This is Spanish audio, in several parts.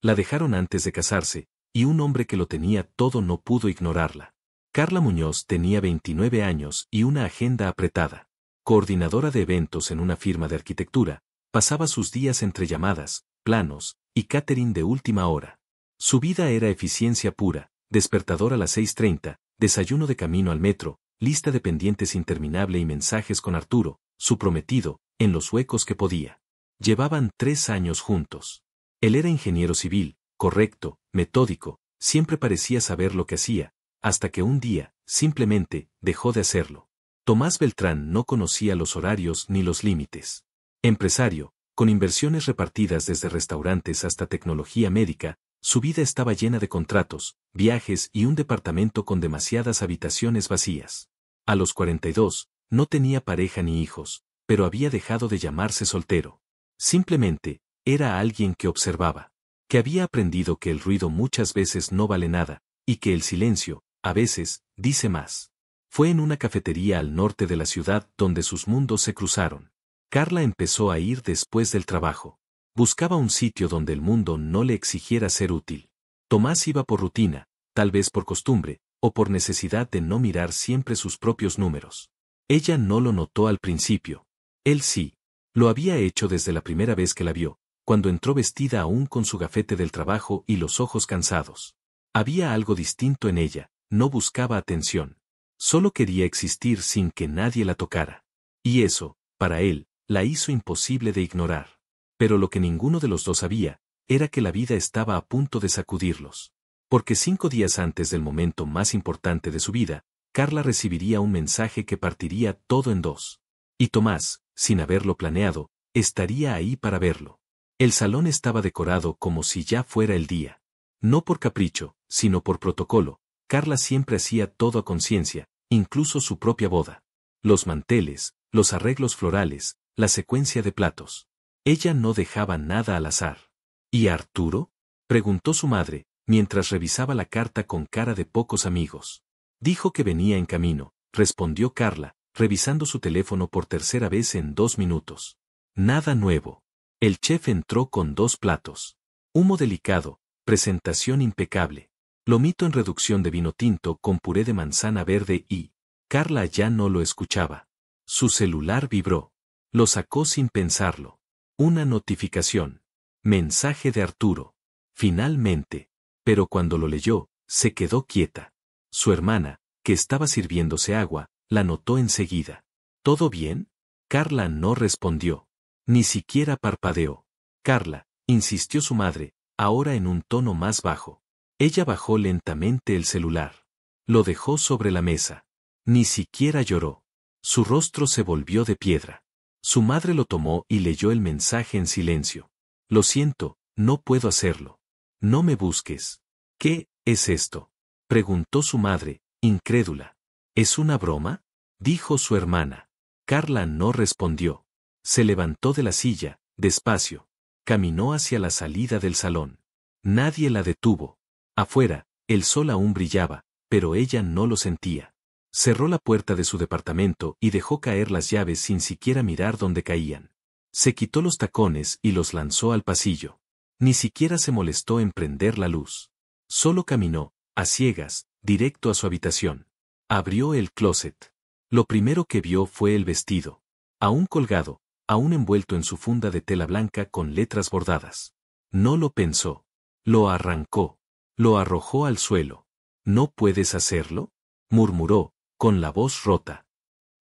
La dejaron antes de casarse, y un hombre que lo tenía todo no pudo ignorarla. Carla Muñoz tenía 29 años y una agenda apretada. Coordinadora de eventos en una firma de arquitectura, pasaba sus días entre llamadas, planos y catering de última hora. Su vida era eficiencia pura, despertador a las 6:30, desayuno de camino al metro, lista de pendientes interminable y mensajes con Arturo, su prometido, en los huecos que podía. Llevaban 3 años juntos. Él era ingeniero civil, correcto, metódico, siempre parecía saber lo que hacía, hasta que un día, simplemente, dejó de hacerlo. Tomás Beltrán no conocía los horarios ni los límites. Empresario, con inversiones repartidas desde restaurantes hasta tecnología médica, su vida estaba llena de contratos, viajes y un departamento con demasiadas habitaciones vacías. A los 42, no tenía pareja ni hijos, pero había dejado de llamarse soltero. Simplemente, era alguien que observaba, que había aprendido que el ruido muchas veces no vale nada, y que el silencio, a veces, dice más. Fue en una cafetería al norte de la ciudad donde sus mundos se cruzaron. Carla empezó a ir después del trabajo. Buscaba un sitio donde el mundo no le exigiera ser útil. Tomás iba por rutina, tal vez por costumbre, o por necesidad de no mirar siempre sus propios números. Ella no lo notó al principio. Él sí. Lo había hecho desde la primera vez que la vio, cuando entró vestida aún con su gafete del trabajo y los ojos cansados. Había algo distinto en ella, no buscaba atención. Solo quería existir sin que nadie la tocara. Y eso, para él, la hizo imposible de ignorar. Pero lo que ninguno de los dos sabía, era que la vida estaba a punto de sacudirlos. Porque 5 días antes del momento más importante de su vida, Carla recibiría un mensaje que partiría todo en dos. Y Tomás, sin haberlo planeado, estaría ahí para verlo. El salón estaba decorado como si ya fuera el día. No por capricho, sino por protocolo. Carla siempre hacía todo a conciencia, incluso su propia boda. Los manteles, los arreglos florales, la secuencia de platos. Ella no dejaba nada al azar. ¿Y Arturo?, preguntó su madre, mientras revisaba la carta con cara de pocos amigos. Dijo que venía en camino, respondió Carla, revisando su teléfono por tercera vez en 2 minutos. Nada nuevo. El chef entró con 2 platos. Humo delicado, presentación impecable. Lomito en reducción de vino tinto con puré de manzana verde y... Carla ya no lo escuchaba. Su celular vibró. Lo sacó sin pensarlo. Una notificación. Mensaje de Arturo. Finalmente. Pero cuando lo leyó, se quedó quieta. Su hermana, que estaba sirviéndose agua, la notó enseguida. ¿Todo bien? Carla no respondió. Ni siquiera parpadeó. Carla, insistió su madre, ahora en un tono más bajo. Ella bajó lentamente el celular. Lo dejó sobre la mesa. Ni siquiera lloró. Su rostro se volvió de piedra. Su madre lo tomó y leyó el mensaje en silencio. Lo siento, no puedo hacerlo. No me busques. ¿Qué es esto?, preguntó su madre, incrédula. ¿Es una broma?, dijo su hermana. Carla no respondió. Se levantó de la silla, despacio. Caminó hacia la salida del salón. Nadie la detuvo. Afuera, el sol aún brillaba, pero ella no lo sentía. Cerró la puerta de su departamento y dejó caer las llaves sin siquiera mirar dónde caían. Se quitó los tacones y los lanzó al pasillo. Ni siquiera se molestó en prender la luz. Solo caminó, a ciegas, directo a su habitación. Abrió el closet. Lo primero que vio fue el vestido. Aún colgado, aún envuelto en su funda de tela blanca con letras bordadas. No lo pensó. Lo arrancó. Lo arrojó al suelo. ¿No puedes hacerlo?, murmuró, con la voz rota.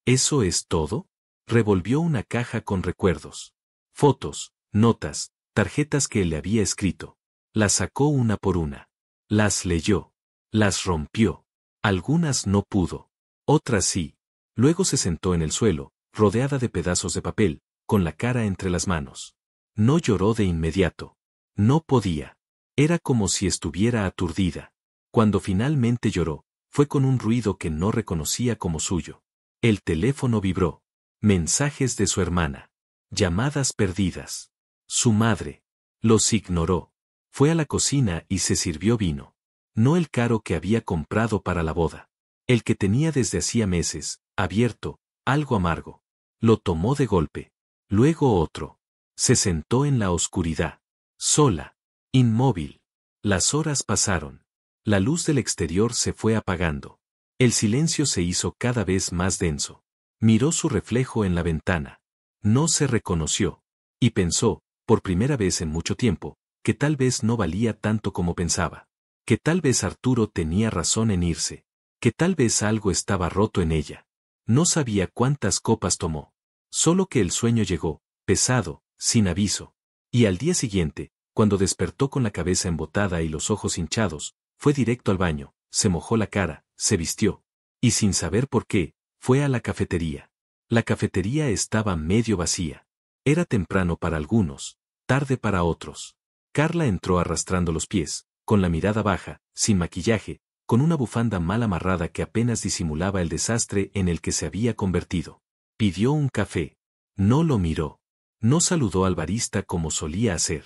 ¿Eso es todo? Revolvió una caja con recuerdos. Fotos, notas, tarjetas que él le había escrito. Las sacó una por una. Las leyó. Las rompió. Algunas no pudo. Otras sí. Luego se sentó en el suelo, rodeada de pedazos de papel, con la cara entre las manos. No lloró de inmediato. No podía. Era como si estuviera aturdida. Cuando finalmente lloró, fue con un ruido que no reconocía como suyo. El teléfono vibró. Mensajes de su hermana. Llamadas perdidas. Su madre. Los ignoró. Fue a la cocina y se sirvió vino. No el caro que había comprado para la boda. El que tenía desde hacía meses, abierto, algo amargo. Lo tomó de golpe. Luego otro. Se sentó en la oscuridad. Sola. Inmóvil. Las horas pasaron. La luz del exterior se fue apagando. El silencio se hizo cada vez más denso. Miró su reflejo en la ventana. No se reconoció. Y pensó, por primera vez en mucho tiempo, que tal vez no valía tanto como pensaba. Que tal vez Arturo tenía razón en irse. Que tal vez algo estaba roto en ella. No sabía cuántas copas tomó. Solo que el sueño llegó, pesado, sin aviso. Y al día siguiente, cuando despertó con la cabeza embotada y los ojos hinchados, fue directo al baño, se mojó la cara, se vistió. Y sin saber por qué, fue a la cafetería. La cafetería estaba medio vacía. Era temprano para algunos, tarde para otros. Carla entró arrastrando los pies, con la mirada baja, sin maquillaje, con una bufanda mal amarrada que apenas disimulaba el desastre en el que se había convertido. Pidió un café. No lo miró. No saludó al barista como solía hacer.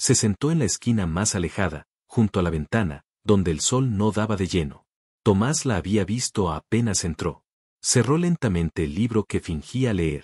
Se sentó en la esquina más alejada, junto a la ventana, donde el sol no daba de lleno. Tomás la había visto apenas entró. Cerró lentamente el libro que fingía leer.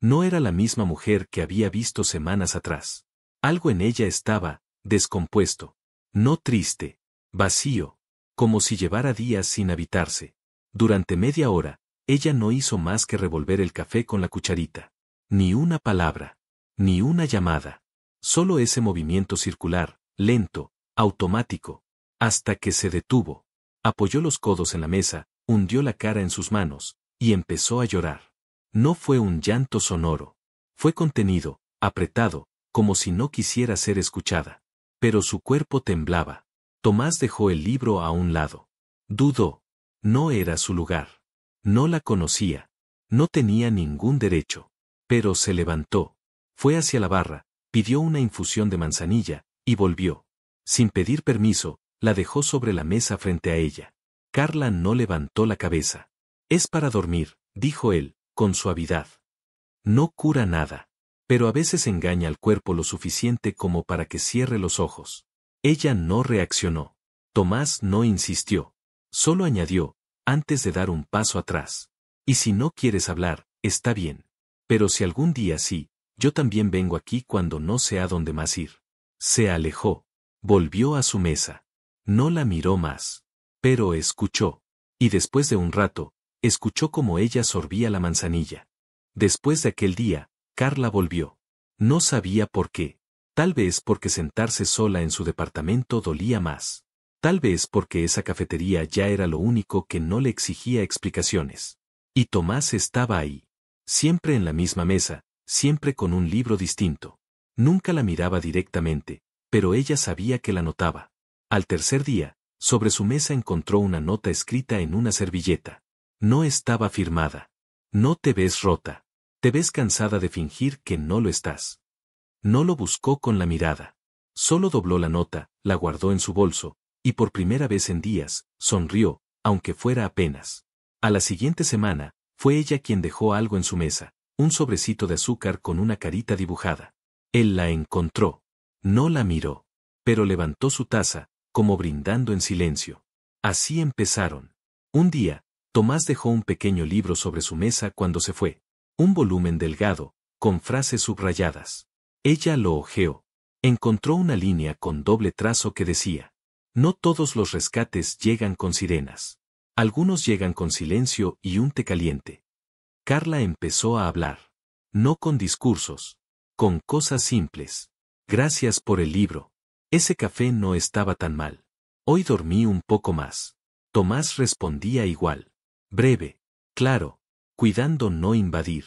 No era la misma mujer que había visto semanas atrás. Algo en ella estaba, descompuesto. No triste, vacío, como si llevara días sin habitarse. Durante media hora, ella no hizo más que revolver el café con la cucharita. Ni una palabra, ni una llamada. Solo ese movimiento circular, lento, automático, hasta que se detuvo. Apoyó los codos en la mesa, hundió la cara en sus manos, y empezó a llorar. No fue un llanto sonoro. Fue contenido, apretado, como si no quisiera ser escuchada. Pero su cuerpo temblaba. Tomás dejó el libro a un lado. Dudó. No era su lugar. No la conocía. No tenía ningún derecho. Pero se levantó. Fue hacia la barra, pidió una infusión de manzanilla, y volvió. Sin pedir permiso, la dejó sobre la mesa frente a ella. Carla no levantó la cabeza. Es para dormir, dijo él, con suavidad. No cura nada. Pero a veces engaña al cuerpo lo suficiente como para que cierre los ojos. Ella no reaccionó. Tomás no insistió. Solo añadió, antes de dar un paso atrás. Y si no quieres hablar, está bien. Pero si algún día sí, yo también vengo aquí cuando no sé a dónde más ir. Se alejó. Volvió a su mesa. No la miró más. Pero escuchó. Y después de un rato, escuchó como ella sorbía la manzanilla. Después de aquel día, Carla volvió. No sabía por qué. Tal vez porque sentarse sola en su departamento dolía más. Tal vez porque esa cafetería ya era lo único que no le exigía explicaciones. Y Tomás estaba ahí. Siempre en la misma mesa, siempre con un libro distinto. Nunca la miraba directamente, pero ella sabía que la notaba. Al tercer día, sobre su mesa encontró una nota escrita en una servilleta. No estaba firmada. No te ves rota. Te ves cansada de fingir que no lo estás. No lo buscó con la mirada. Solo dobló la nota, la guardó en su bolso, y por primera vez en días, sonrió, aunque fuera apenas. A la siguiente semana, fue ella quien dejó algo en su mesa, un sobrecito de azúcar con una carita dibujada. Él la encontró. No la miró. Pero levantó su taza, como brindando en silencio. Así empezaron. Un día, Tomás dejó un pequeño libro sobre su mesa cuando se fue. Un volumen delgado, con frases subrayadas. Ella lo hojeó. Encontró una línea con doble trazo que decía: no todos los rescates llegan con sirenas. Algunos llegan con silencio y un té caliente. Carla empezó a hablar. No con discursos. Con cosas simples. Gracias por el libro. Ese café no estaba tan mal. Hoy dormí un poco más. Tomás respondía igual. Breve. Claro. Cuidando no invadir.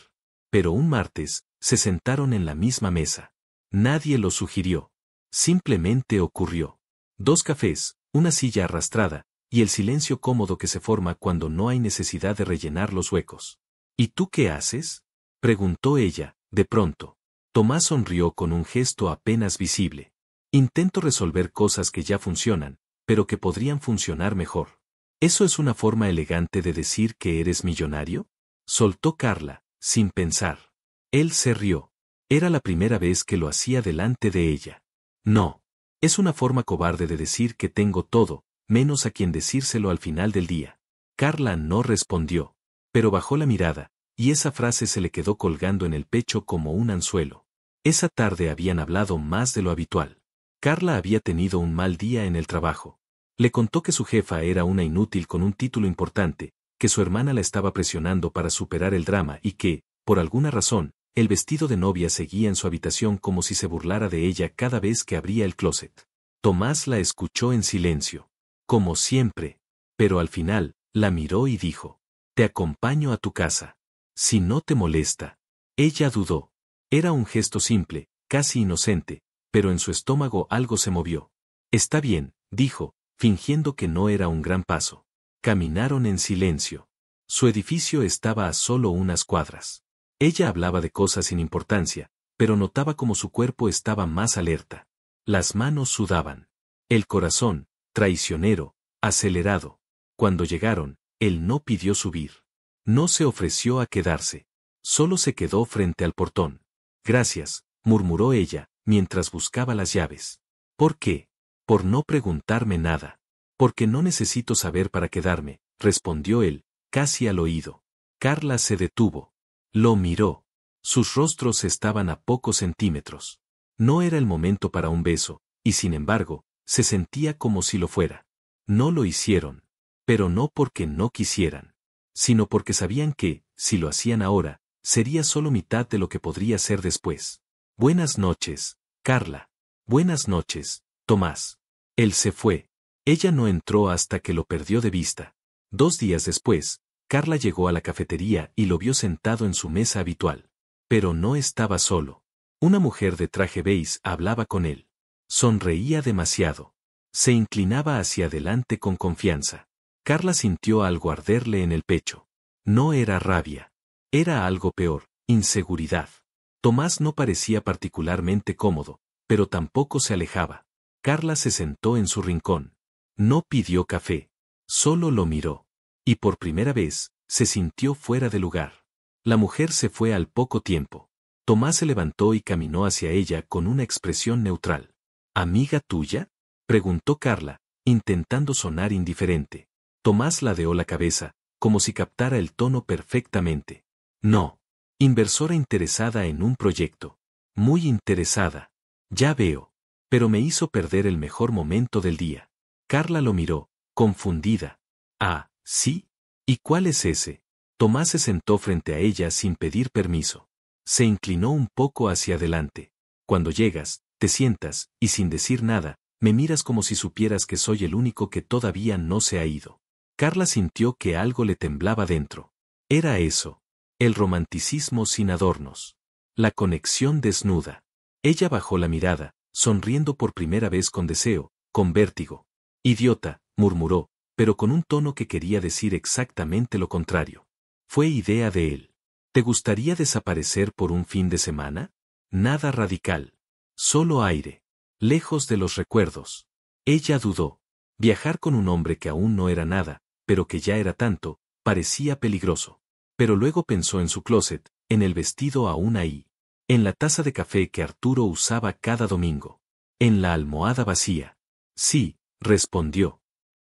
Pero un martes, se sentaron en la misma mesa. Nadie lo sugirió. Simplemente ocurrió. 2 cafés, una silla arrastrada, y el silencio cómodo que se forma cuando no hay necesidad de rellenar los huecos. ¿Y tú qué haces?, preguntó ella, de pronto. Tomás sonrió con un gesto apenas visible. Intento resolver cosas que ya funcionan, pero que podrían funcionar mejor. ¿Eso es una forma elegante de decir que eres millonario?, soltó Carla, sin pensar. Él se rió. Era la primera vez que lo hacía delante de ella. No. Es una forma cobarde de decir que tengo todo, menos a quien decírselo al final del día. Carla no respondió, pero bajó la mirada, y esa frase se le quedó colgando en el pecho como un anzuelo. Esa tarde habían hablado más de lo habitual. Carla había tenido un mal día en el trabajo. Le contó que su jefa era una inútil con un título importante, que su hermana la estaba presionando para superar el drama y que, por alguna razón, el vestido de novia seguía en su habitación como si se burlara de ella cada vez que abría el closet. Tomás la escuchó en silencio. Como siempre. Pero al final, la miró y dijo: «Te acompaño a tu casa. Si no te molesta». Ella dudó. Era un gesto simple, casi inocente, pero en su estómago algo se movió. «Está bien», dijo, fingiendo que no era un gran paso. Caminaron en silencio. Su edificio estaba a solo unas cuadras. Ella hablaba de cosas sin importancia, pero notaba como su cuerpo estaba más alerta. Las manos sudaban. El corazón, traicionero, acelerado. Cuando llegaron, él no pidió subir. No se ofreció a quedarse. Solo se quedó frente al portón. «Gracias», murmuró ella, mientras buscaba las llaves. «¿Por qué?» «Por no preguntarme nada». «Porque no necesito saber para quedarme», respondió él, casi al oído. Carla se detuvo. Lo miró. Sus rostros estaban a pocos centímetros. No era el momento para un beso, y sin embargo, se sentía como si lo fuera. No lo hicieron. Pero no porque no quisieran, sino porque sabían que, si lo hacían ahora, sería solo mitad de lo que podría ser después. «Buenas noches, Carla». «Buenas noches, Tomás». Él se fue. Ella no entró hasta que lo perdió de vista. 2 días después, Carla llegó a la cafetería y lo vio sentado en su mesa habitual. Pero no estaba solo. Una mujer de traje beige hablaba con él. Sonreía demasiado. Se inclinaba hacia adelante con confianza. Carla sintió algo arderle en el pecho. No era rabia. Era algo peor, inseguridad. Tomás no parecía particularmente cómodo, pero tampoco se alejaba. Carla se sentó en su rincón. No pidió café. Solo lo miró. Y por primera vez, se sintió fuera de lugar. La mujer se fue al poco tiempo. Tomás se levantó y caminó hacia ella con una expresión neutral. «¿Amiga tuya?», preguntó Carla, intentando sonar indiferente. Tomás ladeó la cabeza, como si captara el tono perfectamente. «No. Inversora interesada en un proyecto. Muy interesada. Ya veo. Pero me hizo perder el mejor momento del día». Carla lo miró, confundida. «Ah, ¿sí? ¿Y cuál es ese?». Tomás se sentó frente a ella sin pedir permiso. Se inclinó un poco hacia adelante. «Cuando llegas, te sientas, y sin decir nada, me miras como si supieras que soy el único que todavía no se ha ido». Carla sintió que algo le temblaba dentro. Era eso. El romanticismo sin adornos. La conexión desnuda. Ella bajó la mirada, sonriendo por primera vez con deseo, con vértigo. «Idiota», murmuró, pero con un tono que quería decir exactamente lo contrario. Fue idea de él. «¿Te gustaría desaparecer por un fin de semana?». Nada radical. Solo aire. Lejos de los recuerdos. Ella dudó. Viajar con un hombre que aún no era nada, pero que ya era tanto, parecía peligroso. Pero luego pensó en su closet, en el vestido aún ahí. En la taza de café que Arturo usaba cada domingo. En la almohada vacía. «Sí», respondió.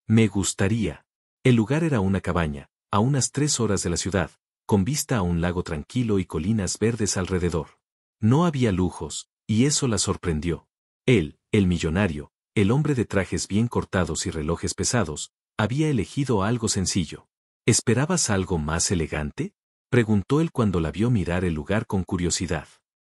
«Me gustaría». El lugar era una cabaña, a unas 3 horas de la ciudad, con vista a un lago tranquilo y colinas verdes alrededor. No había lujos, y eso la sorprendió. Él, el millonario, el hombre de trajes bien cortados y relojes pesados, había elegido algo sencillo. «¿Esperabas algo más elegante?», preguntó él cuando la vio mirar el lugar con curiosidad.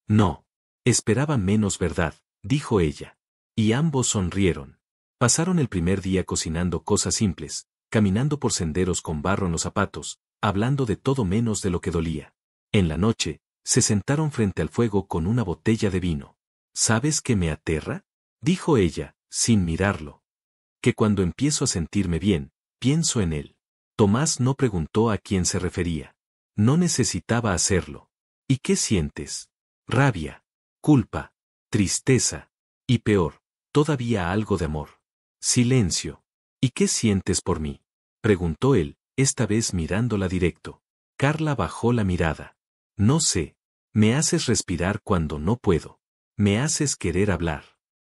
«No. Esperaba menos verdad», dijo ella. Y ambos sonrieron. Pasaron el primer día cocinando cosas simples, caminando por senderos con barro en los zapatos, hablando de todo menos de lo que dolía. En la noche, se sentaron frente al fuego con una botella de vino. «¿Sabes qué me aterra?», dijo ella, sin mirarlo. «Que cuando empiezo a sentirme bien, pienso en él». Tomás no preguntó a quién se refería. No necesitaba hacerlo. «¿Y qué sientes?». «Rabia, culpa, tristeza, y peor, todavía algo de amor». Silencio. «¿Y qué sientes por mí?», preguntó él, esta vez mirándola directo. Carla bajó la mirada. «No sé. Me haces respirar cuando no puedo. Me haces querer hablar.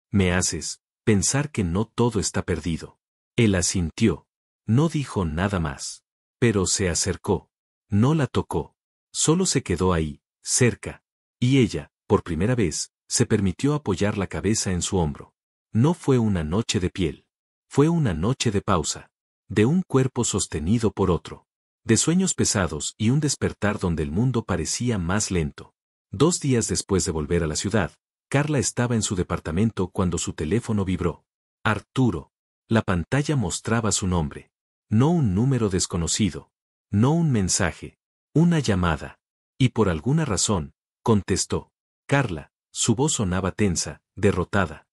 Me haces pensar que no todo está perdido». Él asintió. No dijo nada más. Pero se acercó. No la tocó. Solo se quedó ahí, cerca. Y ella, por primera vez, se permitió apoyar la cabeza en su hombro. No fue una noche de piel. Fue una noche de pausa. De un cuerpo sostenido por otro. De sueños pesados y un despertar donde el mundo parecía más lento. 2 días después de volver a la ciudad, Carla estaba en su departamento cuando su teléfono vibró. Arturo. La pantalla mostraba su nombre. No un número desconocido. No un mensaje. Una llamada. Y por alguna razón, contestó. Carla, su voz sonaba tensa, derrotada.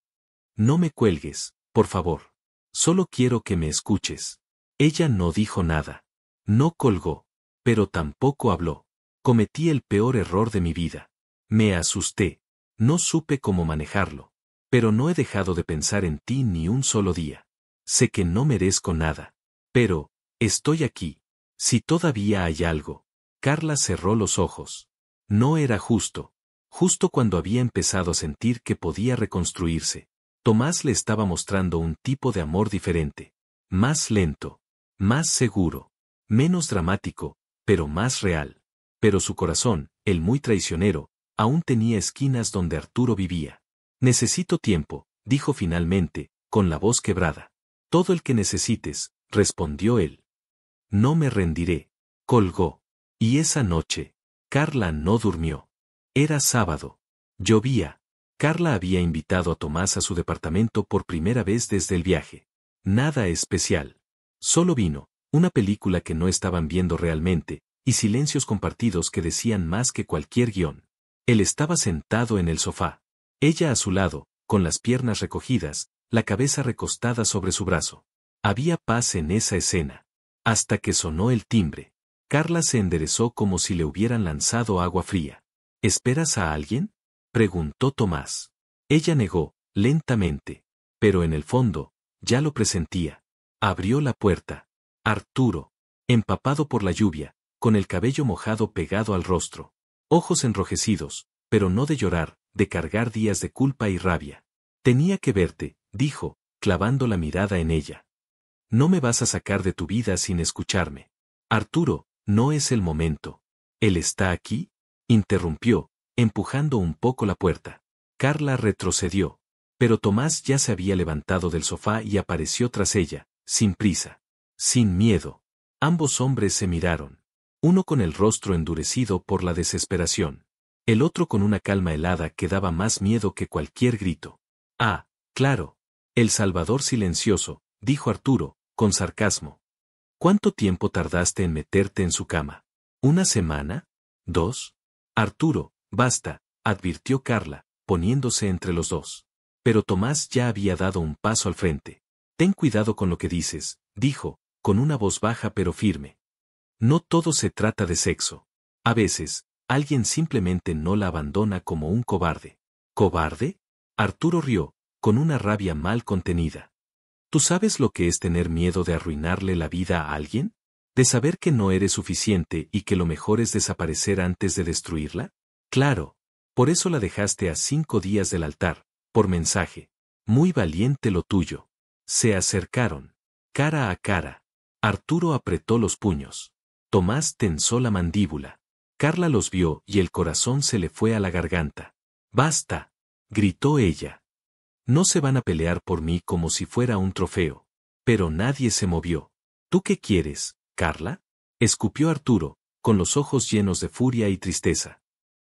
No me cuelgues, por favor. Solo quiero que me escuches. Ella no dijo nada. No colgó. Pero tampoco habló. Cometí el peor error de mi vida. Me asusté. No supe cómo manejarlo. Pero no he dejado de pensar en ti ni un solo día. Sé que no merezco nada. Pero, estoy aquí. Si todavía hay algo. Carla cerró los ojos. No era justo. Justo cuando había empezado a sentir que podía reconstruirse. Tomás le estaba mostrando un tipo de amor diferente. Más lento. Más seguro. Menos dramático, pero más real. Pero su corazón, el muy traicionero, aún tenía esquinas donde Arturo vivía. Necesito tiempo, dijo finalmente, con la voz quebrada. Todo el que necesites, respondió él. No me rendiré. Colgó. Y esa noche, Carla no durmió. Era sábado. Llovía. Carla había invitado a Tomás a su departamento por primera vez desde el viaje. Nada especial. Solo vino, una película que no estaban viendo realmente, y silencios compartidos que decían más que cualquier guión. Él estaba sentado en el sofá. Ella a su lado, con las piernas recogidas, la cabeza recostada sobre su brazo. Había paz en esa escena. Hasta que sonó el timbre. Carla se enderezó como si le hubieran lanzado agua fría. ¿Esperas a alguien?, preguntó Tomás. Ella negó, lentamente. Pero en el fondo, ya lo presentía. Abrió la puerta. Arturo. Empapado por la lluvia, con el cabello mojado pegado al rostro. Ojos enrojecidos, pero no de llorar, de cargar días de culpa y rabia. Tenía que verte, dijo, clavando la mirada en ella. No me vas a sacar de tu vida sin escucharme. Arturo, no es el momento. ¿Él está aquí?, interrumpió, empujando un poco la puerta. Carla retrocedió. Pero Tomás ya se había levantado del sofá y apareció tras ella, sin prisa. Sin miedo. Ambos hombres se miraron. Uno con el rostro endurecido por la desesperación. El otro con una calma helada que daba más miedo que cualquier grito. Ah, claro. El Salvador silencioso, dijo Arturo, con sarcasmo. ¿Cuánto tiempo tardaste en meterte en su cama? ¿Una semana? ¿2? Arturo, basta, advirtió Carla, poniéndose entre los dos. Pero Tomás ya había dado un paso al frente. Ten cuidado con lo que dices, dijo, con una voz baja pero firme. No todo se trata de sexo. A veces, alguien simplemente no la abandona como un cobarde. ¿Cobarde? Arturo rió, con una rabia mal contenida. ¿Tú sabes lo que es tener miedo de arruinarle la vida a alguien? ¿De saber que no eres suficiente y que lo mejor es desaparecer antes de destruirla? Claro. Por eso la dejaste a 5 días del altar, por mensaje. Muy valiente lo tuyo. Se acercaron. Cara a cara. Arturo apretó los puños. Tomás tensó la mandíbula. Carla los vio y el corazón se le fue a la garganta. ¡Basta!, gritó ella. No se van a pelear por mí como si fuera un trofeo. Pero nadie se movió. ¿Tú qué quieres, Carla?, escupió Arturo, con los ojos llenos de furia y tristeza.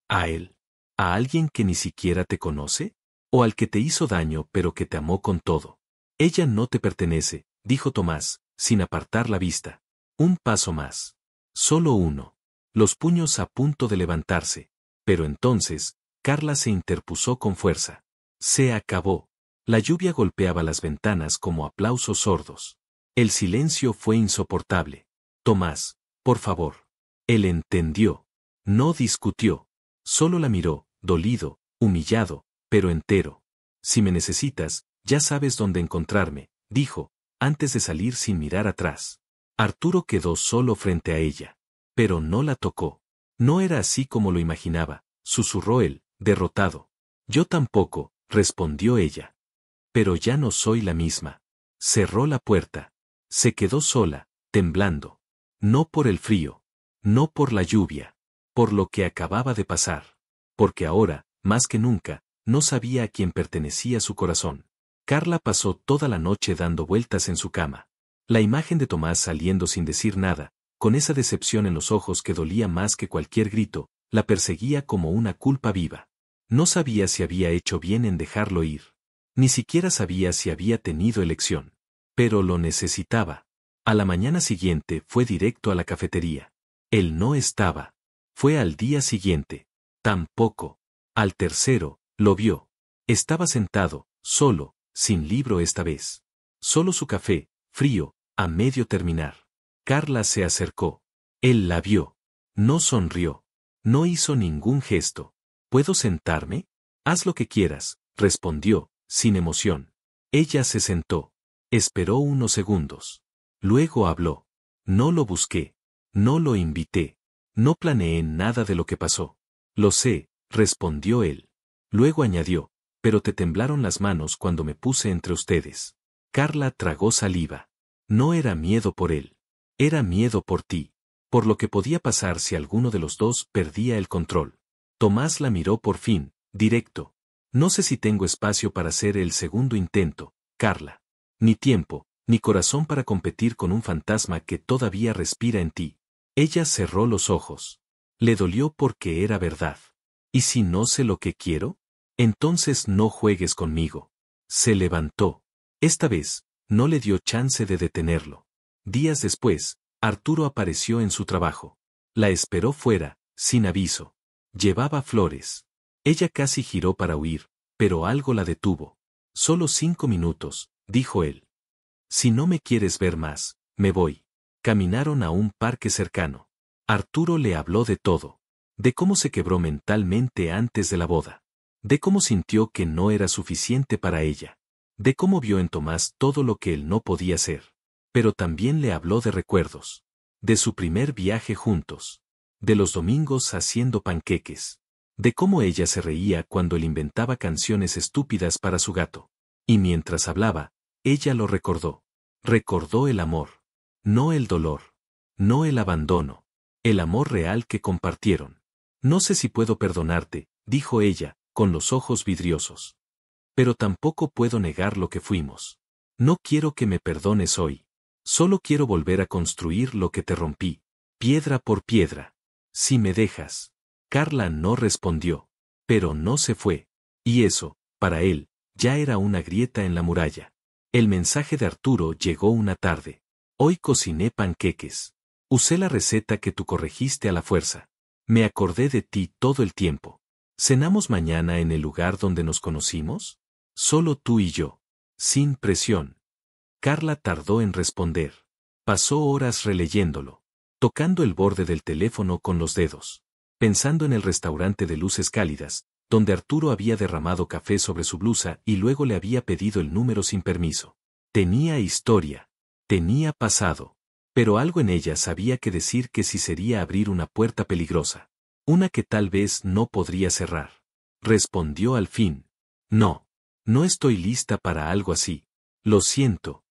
¿A él? ¿A alguien que ni siquiera te conoce? ¿O al que te hizo daño pero que te amó con todo? Ella no te pertenece, dijo Tomás, sin apartar la vista. Un paso más. Solo uno. Los puños a punto de levantarse. Pero entonces, Carla se interpuso con fuerza. Se acabó. La lluvia golpeaba las ventanas como aplausos sordos. El silencio fue insoportable. Tomás, por favor. Él entendió. No discutió. Solo la miró, dolido, humillado, pero entero. Si me necesitas, ya sabes dónde encontrarme, dijo, antes de salir sin mirar atrás. Arturo quedó solo frente a ella. Pero no la tocó. No era así como lo imaginaba, susurró él, derrotado. Yo tampoco, respondió ella. Pero ya no soy la misma. Cerró la puerta. Se quedó sola, temblando. No por el frío. No por la lluvia. Por lo que acababa de pasar. Porque ahora, más que nunca, no sabía a quién pertenecía su corazón. Carla pasó toda la noche dando vueltas en su cama. La imagen de Tomás saliendo sin decir nada, con esa decepción en los ojos que dolía más que cualquier grito, la perseguía como una culpa viva. No sabía si había hecho bien en dejarlo ir. Ni siquiera sabía si había tenido elección. Pero lo necesitaba. A la mañana siguiente fue directo a la cafetería. Él no estaba. Fue al día siguiente. Tampoco. Al tercero, lo vio. Estaba sentado, solo, sin libro esta vez. Solo su café, frío, a medio terminar. Carla se acercó. Él la vio. No sonrió. No hizo ningún gesto. ¿Puedo sentarme? Haz lo que quieras, respondió, sin emoción. Ella se sentó. Esperó unos segundos. Luego habló. No lo busqué. No lo invité. No planeé nada de lo que pasó. Lo sé, respondió él. Luego añadió, pero te temblaron las manos cuando me puse entre ustedes. Carla tragó saliva. No era miedo por él. Era miedo por ti. Por lo que podía pasar si alguno de los dos perdía el control. Tomás la miró por fin, directo. No sé si tengo espacio para hacer el segundo intento, Carla. Ni tiempo, ni corazón para competir con un fantasma que todavía respira en ti. Ella cerró los ojos. Le dolió porque era verdad. ¿Y si no sé lo que quiero? Entonces no juegues conmigo. Se levantó. Esta vez, no le dio chance de detenerlo. Días después, Arturo apareció en su trabajo. La esperó fuera, sin aviso. Llevaba flores. Ella casi giró para huir, pero algo la detuvo. Solo 5 minutos, dijo él. Si no me quieres ver más, me voy. Caminaron a un parque cercano. Arturo le habló de todo. De cómo se quebró mentalmente antes de la boda. De cómo sintió que no era suficiente para ella. De cómo vio en Tomás todo lo que él no podía ser. Pero también le habló de recuerdos. De su primer viaje juntos. De los domingos haciendo panqueques. De cómo ella se reía cuando él inventaba canciones estúpidas para su gato. Y mientras hablaba, ella lo recordó. Recordó el amor. No el dolor. No el abandono. El amor real que compartieron. No sé si puedo perdonarte, dijo ella, con los ojos vidriosos. Pero tampoco puedo negar lo que fuimos. No quiero que me perdones hoy. Solo quiero volver a construir lo que te rompí, piedra por piedra. Si me dejas. Carla no respondió. Pero no se fue. Y eso, para él, ya era una grieta en la muralla. El mensaje de Arturo llegó una tarde. Hoy cociné panqueques. Usé la receta que tú corregiste a la fuerza. Me acordé de ti todo el tiempo. ¿Cenamos mañana en el lugar donde nos conocimos? Solo tú y yo. Sin presión. Carla tardó en responder. Pasó horas releyéndolo. Tocando el borde del teléfono con los dedos. Pensando en el restaurante de luces cálidas, donde Arturo había derramado café sobre su blusa y luego le había pedido el número sin permiso. Tenía historia. Tenía pasado. Pero algo en ella sabía que decir que sí sería abrir una puerta peligrosa. Una que tal vez no podría cerrar. Respondió al fin. No. No estoy lista para algo así. Lo siento.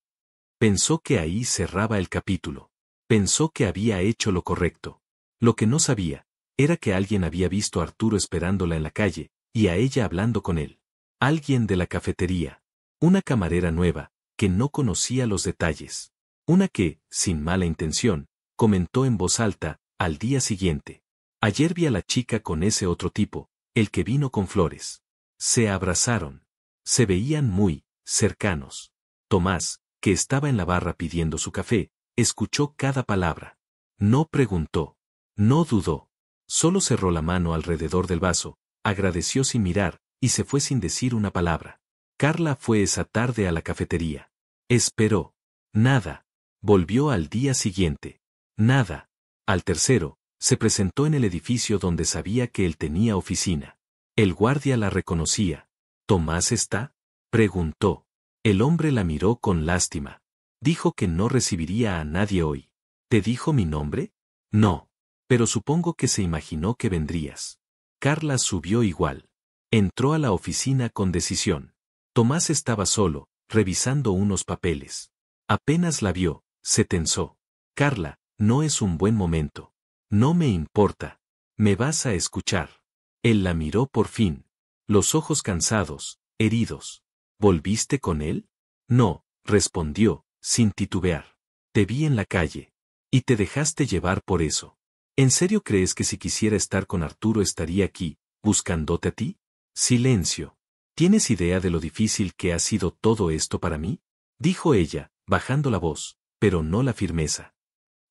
Pensó que ahí cerraba el capítulo. Pensó que había hecho lo correcto. Lo que no sabía, era que alguien había visto a Arturo esperándola en la calle, y a ella hablando con él. Alguien de la cafetería. Una camarera nueva, que no conocía los detalles. Una que, sin mala intención, comentó en voz alta, al día siguiente. Ayer vi a la chica con ese otro tipo, el que vino con flores. Se abrazaron. Se veían muy cercanos. Tomás, que estaba en la barra pidiendo su café, escuchó cada palabra. No preguntó. No dudó. Solo cerró la mano alrededor del vaso, agradeció sin mirar, y se fue sin decir una palabra. Carla fue esa tarde a la cafetería. Esperó. Nada. Volvió al día siguiente. Nada. Al tercero, se presentó en el edificio donde sabía que él tenía oficina. El guardia la reconocía. ¿Tomás está? Preguntó. El hombre la miró con lástima. Dijo que no recibiría a nadie hoy. ¿Te dijo mi nombre? No. Pero supongo que se imaginó que vendrías. Carla subió igual. Entró a la oficina con decisión. Tomás estaba solo, revisando unos papeles. Apenas la vio, se tensó. Carla, no es un buen momento. No me importa. Me vas a escuchar. Él la miró por fin. Los ojos cansados, heridos. ¿Volviste con él? No, respondió, sin titubear. Te vi en la calle. Y te dejaste llevar por eso. ¿En serio crees que si quisiera estar con Arturo estaría aquí, buscándote a ti? Silencio. ¿Tienes idea de lo difícil que ha sido todo esto para mí? Dijo ella, bajando la voz, pero no la firmeza.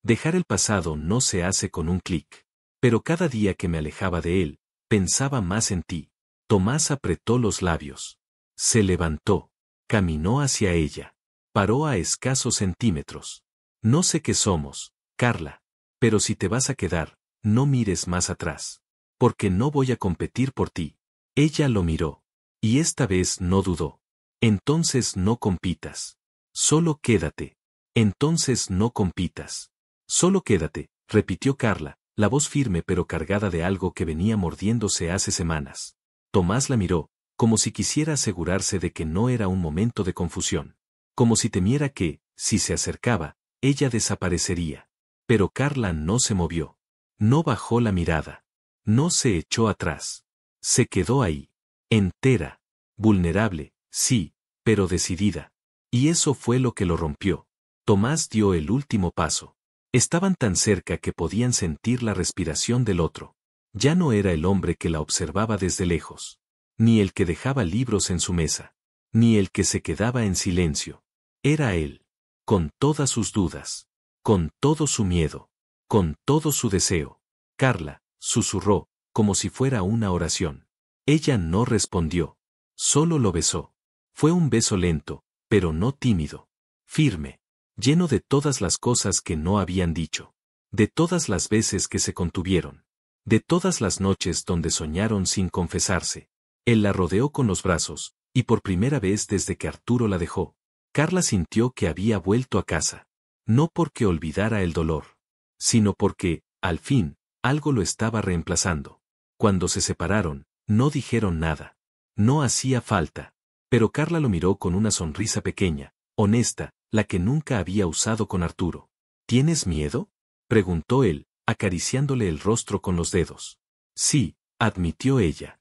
Dejar el pasado no se hace con un clic. Pero cada día que me alejaba de él, pensaba más en ti. Tomás apretó los labios. Se levantó. Caminó hacia ella. Paró a escasos centímetros. No sé qué somos, Carla. Pero si te vas a quedar, no mires más atrás. Porque no voy a competir por ti. Ella lo miró. Y esta vez no dudó. Entonces no compitas. Solo quédate. Entonces no compitas. Solo quédate, repitió Carla, la voz firme pero cargada de algo que venía mordiéndose hace semanas. Tomás la miró, como si quisiera asegurarse de que no era un momento de confusión. Como si temiera que, si se acercaba, ella desaparecería. Pero Carla no se movió. No bajó la mirada. No se echó atrás. Se quedó ahí. Entera. Vulnerable, sí, pero decidida. Y eso fue lo que lo rompió. Tomás dio el último paso. Estaban tan cerca que podían sentir la respiración del otro. Ya no era el hombre que la observaba desde lejos. Ni el que dejaba libros en su mesa. Ni el que se quedaba en silencio. Era él. Con todas sus dudas. Con todo su miedo. Con todo su deseo. Carla, susurró, como si fuera una oración. Ella no respondió. Solo lo besó. Fue un beso lento, pero no tímido. Firme. Lleno de todas las cosas que no habían dicho. De todas las veces que se contuvieron. De todas las noches donde soñaron sin confesarse. Él la rodeó con los brazos, y por primera vez desde que Arturo la dejó, Carla sintió que había vuelto a casa. No porque olvidara el dolor, sino porque, al fin, algo lo estaba reemplazando. Cuando se separaron, no dijeron nada. No hacía falta. Pero Carla lo miró con una sonrisa pequeña, honesta, la que nunca había usado con Arturo. ¿Tienes miedo?, preguntó él, acariciándole el rostro con los dedos. Sí, admitió ella.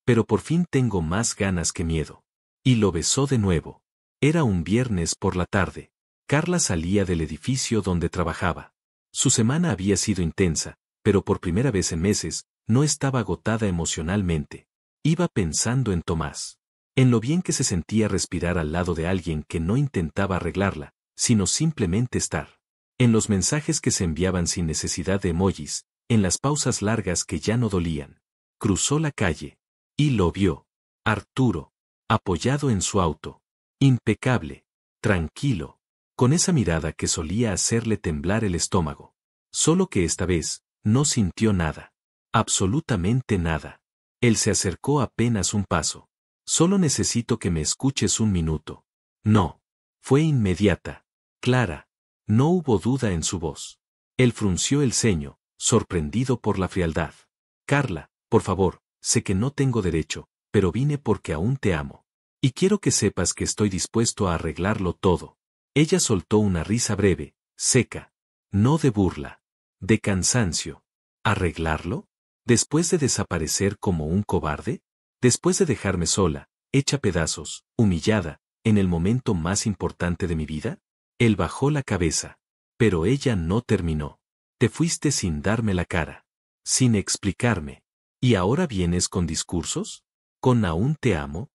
Pero por fin tengo más ganas que miedo. Y lo besó de nuevo. Era un viernes por la tarde. Carla salía del edificio donde trabajaba. Su semana había sido intensa, pero por primera vez en meses, no estaba agotada emocionalmente. Iba pensando en Tomás. En lo bien que se sentía respirar al lado de alguien que no intentaba arreglarla, sino simplemente estar. En los mensajes que se enviaban sin necesidad de emojis, en las pausas largas que ya no dolían. Cruzó la calle. Y lo vio. Arturo. Apoyado en su auto. Impecable. Tranquilo. Con esa mirada que solía hacerle temblar el estómago. Solo que esta vez, no sintió nada. Absolutamente nada. Él se acercó apenas un paso. Solo necesito que me escuches un minuto. No. Fue inmediata. Clara. No hubo duda en su voz. Él frunció el ceño, sorprendido por la frialdad. Carla, por favor, sé que no tengo derecho, pero vine porque aún te amo. Y quiero que sepas que estoy dispuesto a arreglarlo todo. Ella soltó una risa breve, seca. No de burla. De cansancio. ¿Arreglarlo? ¿Después de desaparecer como un cobarde? Después de dejarme sola, hecha pedazos, humillada, en el momento más importante de mi vida? Él bajó la cabeza. Pero ella no terminó. Te fuiste sin darme la cara. Sin explicarme. ¿Y ahora vienes con discursos? ¿Con aún te amo?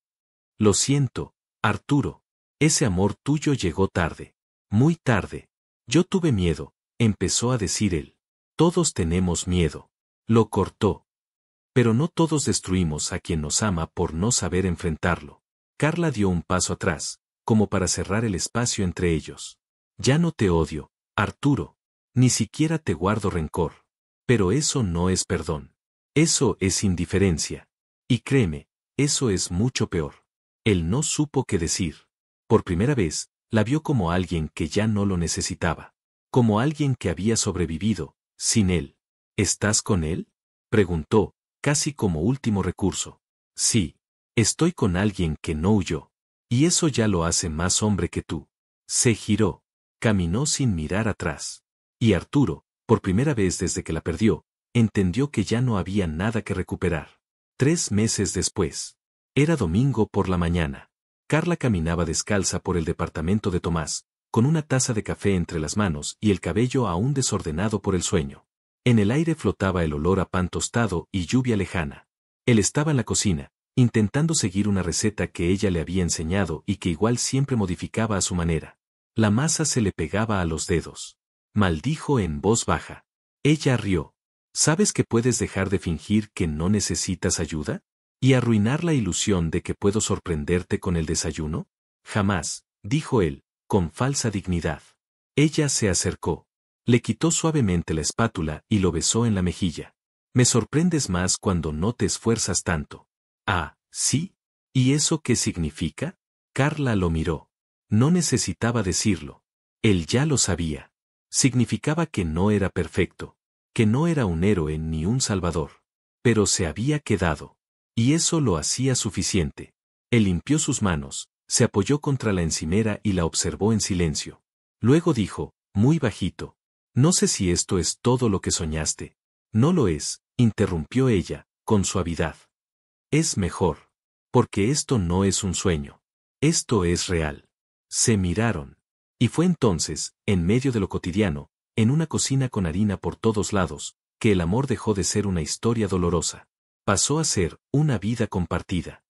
Lo siento, Arturo. Ese amor tuyo llegó tarde. Muy tarde. Yo tuve miedo, empezó a decir él. Todos tenemos miedo. Lo cortó. Pero no todos destruimos a quien nos ama por no saber enfrentarlo. Carla dio un paso atrás, como para cerrar el espacio entre ellos. Ya no te odio, Arturo. Ni siquiera te guardo rencor. Pero eso no es perdón. Eso es indiferencia. Y créeme, eso es mucho peor. Él no supo qué decir. Por primera vez, la vio como alguien que ya no lo necesitaba. Como alguien que había sobrevivido, sin él. ¿Estás con él?, preguntó, casi como último recurso. Sí. Estoy con alguien que no huyó. Y eso ya lo hace más hombre que tú. Se giró. Caminó sin mirar atrás. Y Arturo, por primera vez desde que la perdió, entendió que ya no había nada que recuperar. 3 meses después. Era domingo por la mañana. Carla caminaba descalza por el departamento de Tomás, con una taza de café entre las manos y el cabello aún desordenado por el sueño. En el aire flotaba el olor a pan tostado y lluvia lejana. Él estaba en la cocina, intentando seguir una receta que ella le había enseñado y que igual siempre modificaba a su manera. La masa se le pegaba a los dedos. Maldijo en voz baja. Ella rió. ¿Sabes que puedes dejar de fingir que no necesitas ayuda? ¿Y arruinar la ilusión de que puedo sorprenderte con el desayuno? Jamás, dijo él, con falsa dignidad. Ella se acercó. Le quitó suavemente la espátula y lo besó en la mejilla. Me sorprendes más cuando no te esfuerzas tanto. Ah, ¿sí? ¿Y eso qué significa? Carla lo miró. No necesitaba decirlo. Él ya lo sabía. Significaba que no era perfecto, que no era un héroe ni un salvador. Pero se había quedado. Y eso lo hacía suficiente. Él limpió sus manos, se apoyó contra la encimera y la observó en silencio. Luego dijo, muy bajito, no sé si esto es todo lo que soñaste. No lo es, interrumpió ella, con suavidad. Es mejor. Porque esto no es un sueño. Esto es real. Se miraron. Y fue entonces, en medio de lo cotidiano, en una cocina con harina por todos lados, que el amor dejó de ser una historia dolorosa. Pasó a ser una vida compartida.